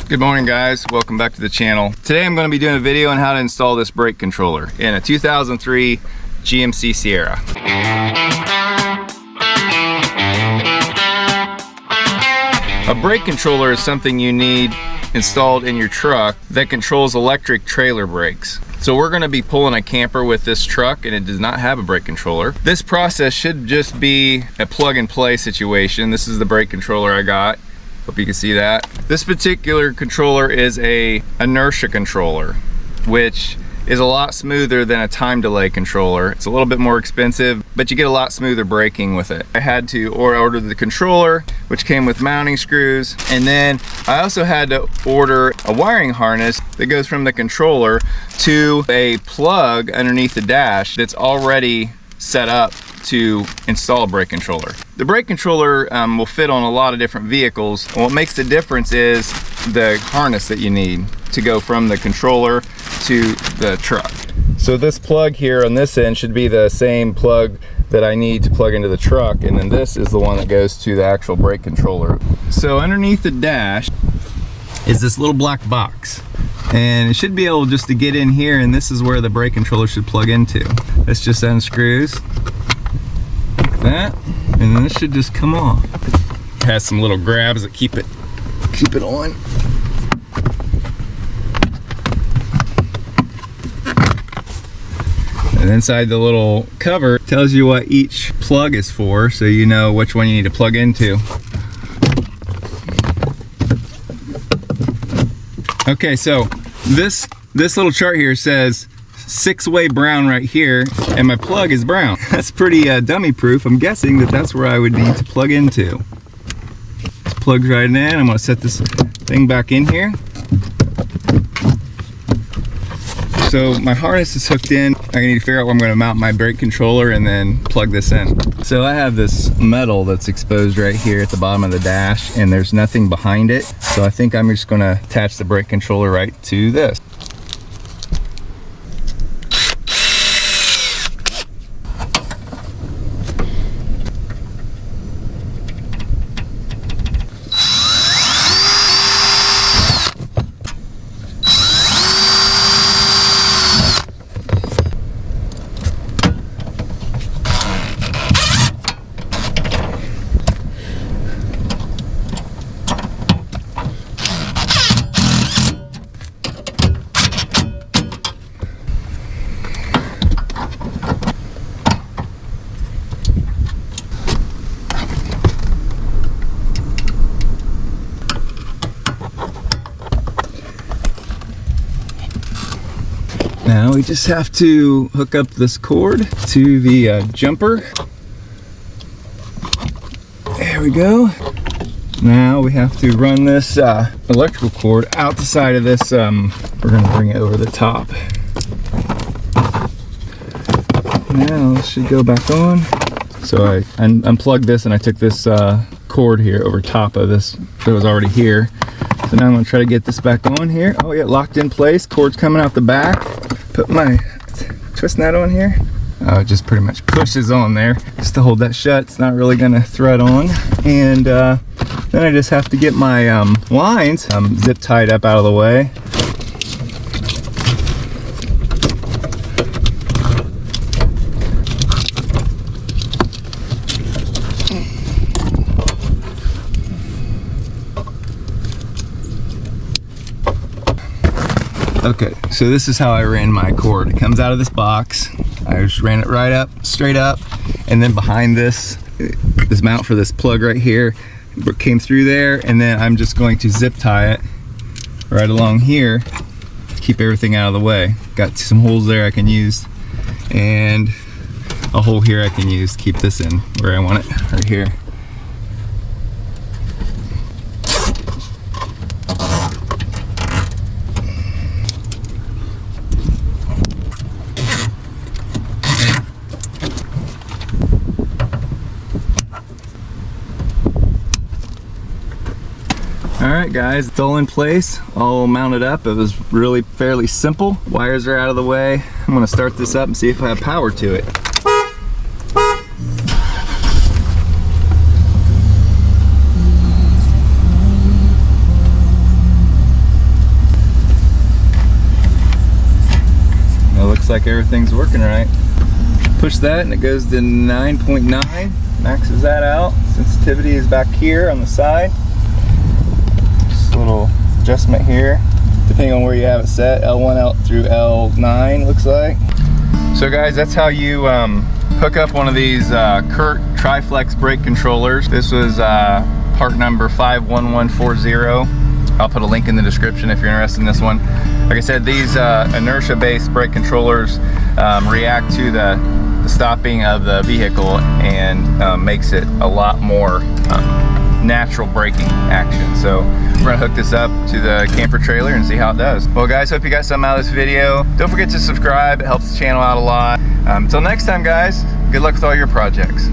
Good morning guys, welcome back to the channel. Today I'm going to be doing a video on how to install this brake controller in a 2003 GMC Sierra. A brake controller is something you need installed in your truck that controls electric trailer brakes. So we're going to be pulling a camper with this truck and it does not have a brake controller. This process should just be a plug and play situation. This is the brake controller I got. Hope you can see that. This particular controller is a inertia controller, which is a lot smoother than a time delay controller. It's a little bit more expensive, but you get a lot smoother braking with it. I had to order the controller, which came with mounting screws, and then I also had to order a wiring harness that goes from the controller to a plug underneath the dash that's already set up to install a brake controller. The brake controller will fit on a lot of different vehicles, and what makes the difference is the harness that you need to go from the controller to the truck. So this plug here on this end should be the same plug that I need to plug into the truck, and then this is the one that goes to the actual brake controller. So underneath the dash is this little black box, and it should be able just to get in here, and this is where the brake controller should plug into. This just unscrews like that, and then this should just come off. It has some little grabs that keep it on. And inside the little cover tells you what each plug is for, so you know which one you need to plug into. Okay, so this little chart here says 6-way brown right here, and my plug is brown. That's pretty dummy proof. I'm guessing that that's where I would need to plug into. This plugs right in. I'm gonna set this thing back in here. So my harness is hooked in. I need to figure out where I'm going to mount my brake controller and then plug this in. So I have this metal that's exposed right here at the bottom of the dash, and there's nothing behind it. So I think I'm just going to attach the brake controller right to this. Now we just have to hook up this cord to the jumper. There we go. Now we have to run this electrical cord out the side of this. We're gonna bring it over the top. Now this should go back on. So I unplugged this and I took this cord here over top of this that was already here. So now I'm gonna try to get this back on here. Oh yeah, locked in place. Cord's coming out the back. Put my twist nut on here. Oh, it just pretty much pushes on there just to hold that shut. It's not really gonna thread on. And then I just have to get my lines zip tied up out of the way. Okay, so this is how I ran my cord. It comes out of this box. I just ran it right up, straight up, and then behind this mount for this plug right here, it came through there, and then I'm just going to zip tie it right along here to keep everything out of the way. Got some holes there I can use, and a hole here I can use to keep this in where I want it, right here. Alright guys, it's all in place, all mounted up. It was really fairly simple. Wires are out of the way. I'm going to start this up and see if I have power to it. looks like everything's working right. Push that and it goes to 9.9. Maxes that out. Sensitivity is back here on the side. Just a little adjustment here, depending on where you have it set. L1 out through L9 looks like. So guys, that's how you hook up one of these Curt TriFlex Brake Controllers. This was part number 51140. I'll put a link in the description if you're interested in this one. Like I said, these inertia-based brake controllers react to the stopping of the vehicle and makes it a lot more natural braking action. So we're gonna hook this up to the camper trailer and see how it does. Well guys, hope you got something out of this video. Don't forget to subscribe, it helps the channel out a lot. Until next time guys, good luck with all your projects.